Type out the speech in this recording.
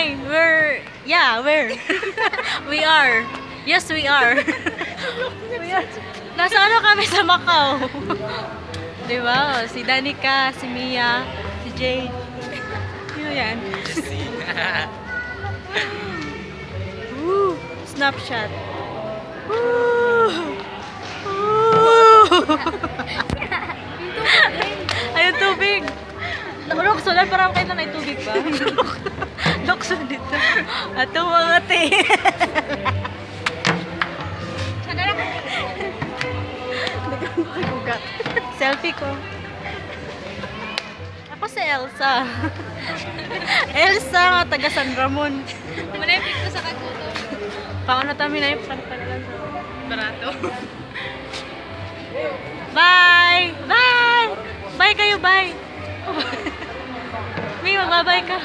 fine. We're we are. Yes, we are. Nasa ano kami sa Macau. Diba? Si Danica, si Mia, si Jade. Sino yan? Woo! Snapshot. Woo! Woo! Ayun, tubig. Loksonan, parang kayo na tubig ba? Lokson dito. At mga te. Selfie ko. Ako si Elsa. Elsa nga, taga San Ramon. Manipik ko sa kaguto. Paano tayo na yung pagpaglan sa Barato. Bye! Bye! Bye kayo, bye! May magbabay ka.